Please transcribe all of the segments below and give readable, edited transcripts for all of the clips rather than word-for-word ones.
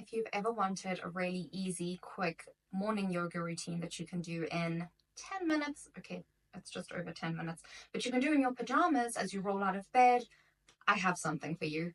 if you've ever wanted a really easy, quick morning yoga routine that you can do in 10 minutes, okay, it's just over 10 minutes, but you can do in your pajamas as you roll out of bed, I have something for you.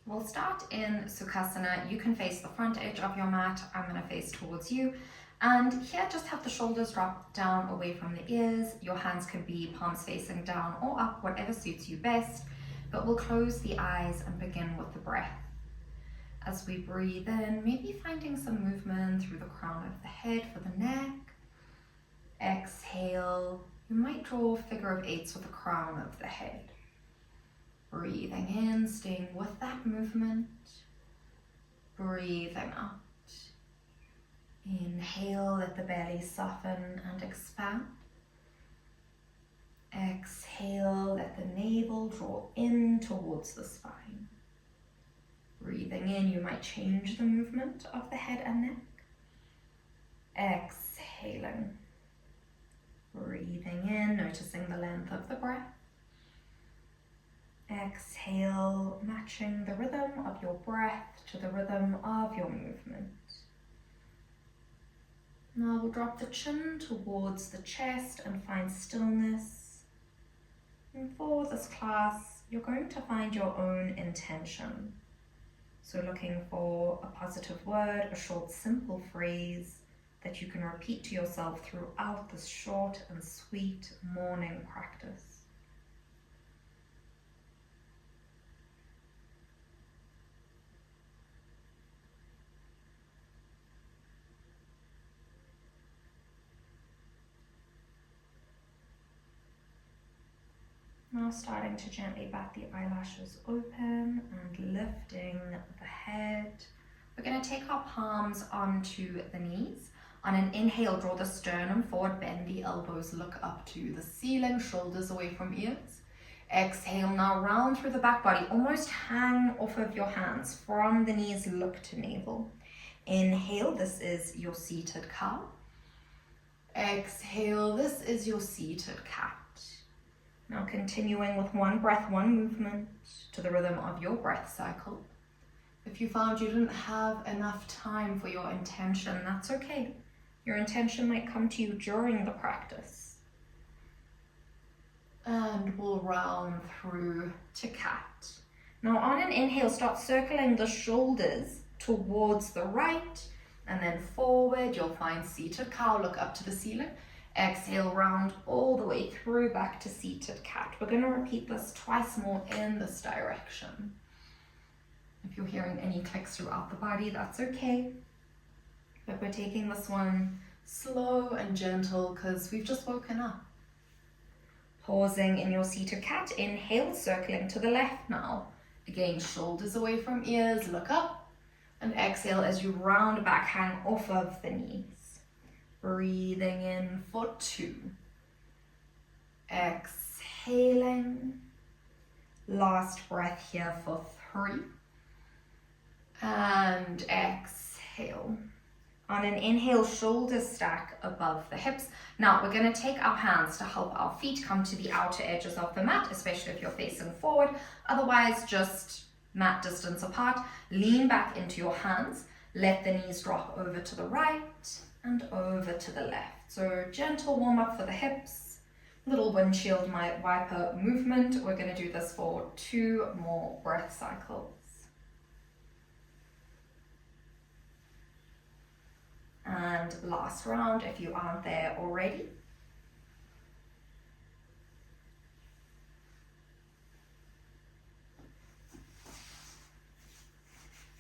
We'll start in Sukhasana. You can face the front edge of your mat. I'm going to face towards you. And here, just have the shoulders drop down away from the ears. Your hands can be palms facing down or up, whatever suits you best. But we'll close the eyes and begin with the breath. As we breathe in, maybe finding some movement through the crown of the head for the neck. Exhale. You might draw figure of eights with the crown of the head. Breathing in, staying with that movement. Breathing out. Inhale, let the belly soften and expand. Exhale, let the navel draw in towards the spine. Breathing in, you might change the movement of the head and neck. Exhaling. Breathing in, noticing the length of the breath. Exhale, matching the rhythm of your breath to the rhythm of your movement. Now we'll drop the chin towards the chest and find stillness. And for this class, you're going to find your own intention. So looking for a positive word, a short, simple phrase that you can repeat to yourself throughout this short and sweet morning practice. Now starting to gently bat the eyelashes open and lifting the head. We're going to take our palms onto the knees. On an inhale, draw the sternum forward, bend the elbows, look up to the ceiling, shoulders away from ears. Exhale, now round through the back body, almost hang off of your hands. From the knees, look to navel. Inhale, this is your seated cow. Exhale, this is your seated cat. Now continuing with one breath, one movement to the rhythm of your breath cycle. If you found you didn't have enough time for your intention, that's okay. Your intention might come to you during the practice. And we'll round through to cat. Now on an inhale, start circling the shoulders towards the right and then forward. You'll find seated cow, look up to the ceiling. Exhale, round all the way through back to seated cat. We're going to repeat this twice more in this direction. If you're hearing any clicks throughout the body, that's okay. But we're taking this one slow and gentle because we've just woken up. Pausing in your seated cat, inhale, circling to the left now. Again, shoulders away from ears, look up. And exhale as you round back, hang off of the knees. Breathing in for 2. Exhaling. Last breath here for 3. And exhale. On an inhale, shoulders stack above the hips. Now we're going to take our hands to help our feet come to the outer edges of the mat, especially if you're facing forward. Otherwise, just mat distance apart. Lean back into your hands. Let the knees drop over to the right and over to the left. So gentle warm up for the hips, little windshield wiper movement. We're going to do this for 2 more breath cycles. And last round if you aren't there already.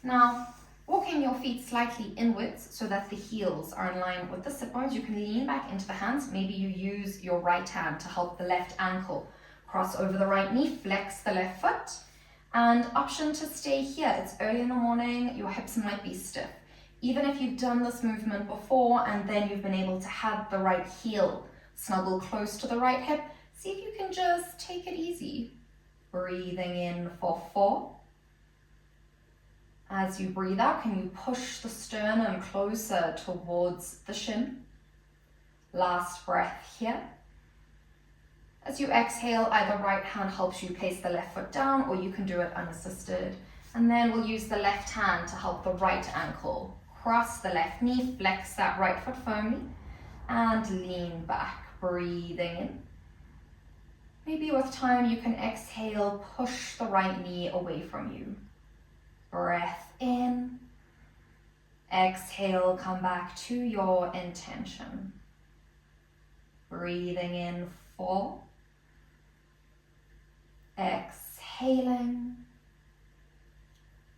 Now, walking your feet slightly inwards so that the heels are in line with the sit bones. You can lean back into the hands. Maybe you use your right hand to help the left ankle. Cross over the right knee, flex the left foot. And option to stay here. It's early in the morning, your hips might be stiff. Even if you've done this movement before and then you've been able to have the right heel snuggle close to the right hip, see if you can just take it easy. Breathing in for 4. As you breathe out, can you push the sternum closer towards the shin? Last breath here. As you exhale, either right hand helps you place the left foot down, or you can do it unassisted. And then we'll use the left hand to help the right ankle. Cross the left knee, flex that right foot firmly, and lean back, breathing in. Maybe with time you can exhale, push the right knee away from you. Breath in. Exhale, come back to your intention. Breathing in 4. Exhaling.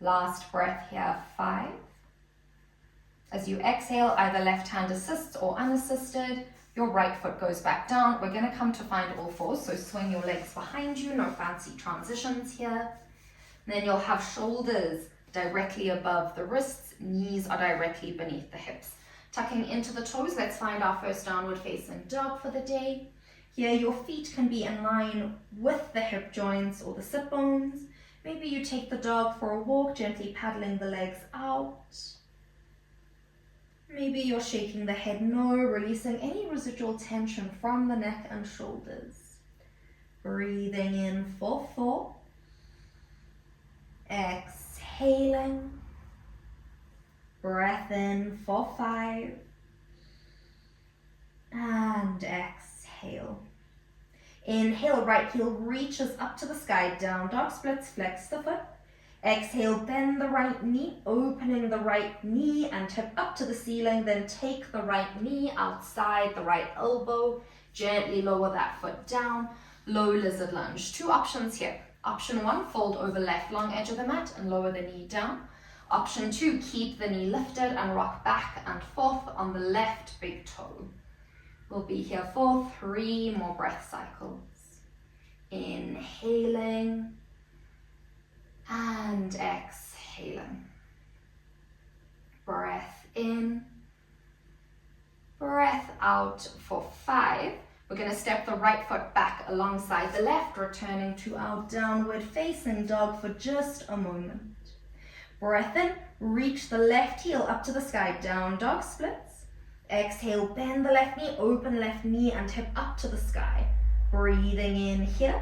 Last breath here, 5. As you exhale, either left hand assists or unassisted, your right foot goes back down. We're going to come to find all fours, so swing your legs behind you, no fancy transitions here. And then you'll have shoulders directly above the wrists, knees are directly beneath the hips. Tucking into the toes, let's find our first downward facing dog for the day. Here your feet can be in line with the hip joints or the sit bones. Maybe you take the dog for a walk, gently paddling the legs out. Maybe you're shaking the head no, releasing any residual tension from the neck and shoulders. Breathing in for 4. Exhaling. Breath in for 5. And exhale. Inhale, right heel reaches up to the sky, down dog splits, flex the foot. Exhale, bend the right knee, opening the right knee and tip up to the ceiling, then take the right knee outside the right elbow, gently lower that foot down, low lizard lunge. 2 options here. Option 1, fold over left long edge of the mat and lower the knee down. Option 2, keep the knee lifted and rock back and forth on the left big toe. We'll be here for 3 more breath cycles. Inhaling and exhaling. Breath in, breath out for 5. We're going to step the right foot back alongside the left, returning to our downward facing dog for just a moment. Breath in, reach the left heel up to the sky, down dog splits. Exhale, bend the left knee, open left knee and tip up to the sky. Breathing in here.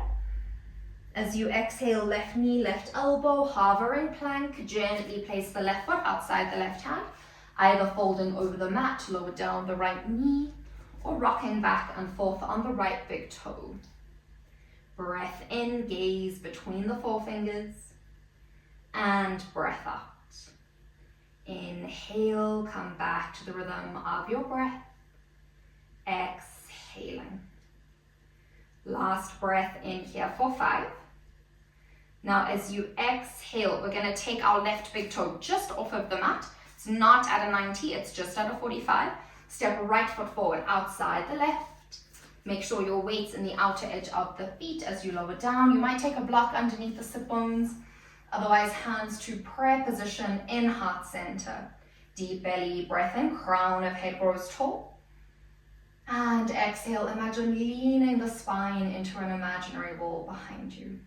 As you exhale, left knee, left elbow, hovering plank, gently place the left foot outside the left hand, either folding over the mat to lower down the right knee or rocking back and forth on the right big toe. Breath in, gaze between the forefingers, and breath out. Inhale, come back to the rhythm of your breath. Exhaling. Last breath in here for 5. Now as you exhale, we're going to take our left big toe just off of the mat. It's not at a 90, it's just at a 45. Step right foot forward outside the left. Make sure your weight's in the outer edge of the feet as you lower down. You might take a block underneath the sit bones. Otherwise, hands to prayer position in heart center. Deep belly breath in, crown of head grows tall. And exhale, imagine leaning the spine into an imaginary wall behind you.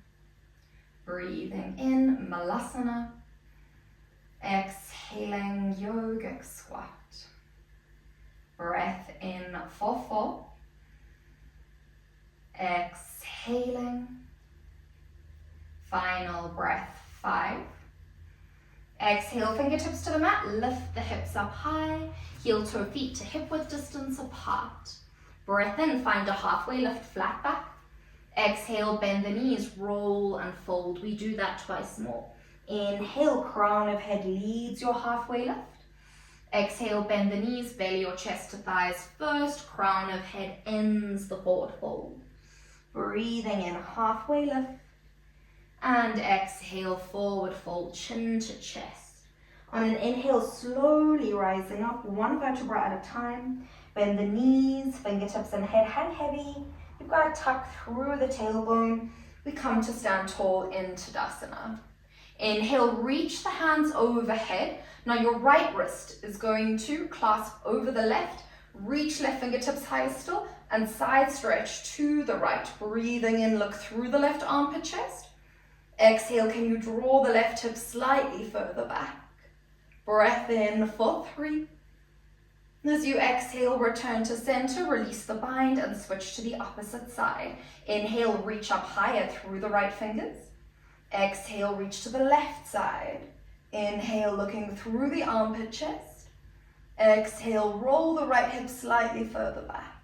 Breathing in, Malasana. Exhaling, yogic squat. Breath in for 4. Exhaling. Final breath, 5. Exhale, fingertips to the mat, lift the hips up high, heel toe feet to hip width distance apart. Breath in, find a halfway lift, flat back. Exhale, bend the knees, roll and fold. We do that twice more. Inhale, crown of head leads your halfway lift. Exhale, bend the knees, belly or chest to thighs first, crown of head ends the forward fold. Breathing in, halfway lift. And exhale, forward fold, chin to chest. On an inhale, slowly rising up, 1 vertebra at a time. Bend the knees, fingertips and head hang heavy. You've got to tuck through the tailbone. We come to stand tall in Tadasana. Inhale, reach the hands overhead. Now your right wrist is going to clasp over the left. Reach left fingertips higher still and side stretch to the right. Breathing in, look through the left armpit chest. Exhale, can you draw the left hip slightly further back? Breath in for 3. As you exhale, return to center, release the bind and switch to the opposite side. Inhale, reach up higher through the right fingers. Exhale, reach to the left side. Inhale, looking through the armpit chest. Exhale, roll the right hip slightly further back.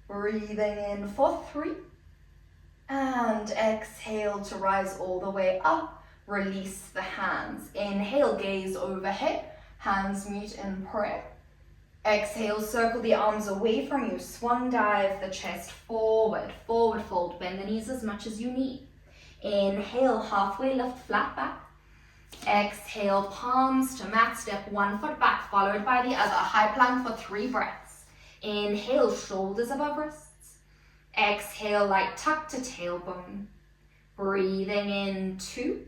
Breathing in for 3. And exhale to rise all the way up. Release the hands. Inhale, gaze overhead. Hands meet in prayer. Exhale, circle the arms away from you. Swan dive the chest forward. Forward fold. Bend the knees as much as you need. Inhale, halfway lift, flat back. Exhale, palms to mat. Step 1 foot back, followed by the other. High plank for 3 breaths. Inhale, shoulders above wrists. Exhale, light tuck to tailbone. Breathing in 2.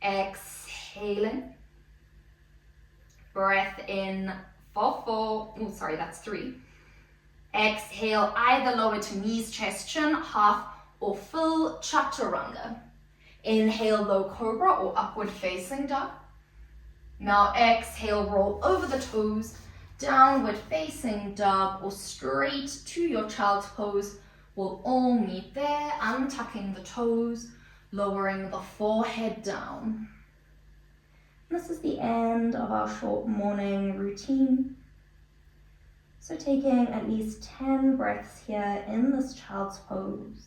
Exhaling. Breath in for 4. Oh, sorry, that's 3. Exhale, either lower to knees, chest, chin, half or full chaturanga. Inhale, low cobra or upward facing dog. Now exhale, roll over the toes, downward facing dog or straight to your child's pose. We'll all meet there, untucking the toes, lowering the forehead down. This is the end of our short morning routine. So taking at least 10 breaths here in this child's pose,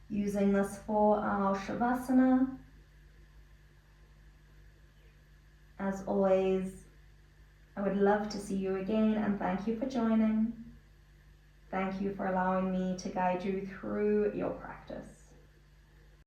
using this for our Shavasana. As always, I would love to see you again and thank you for joining. Thank you for allowing me to guide you through your practice.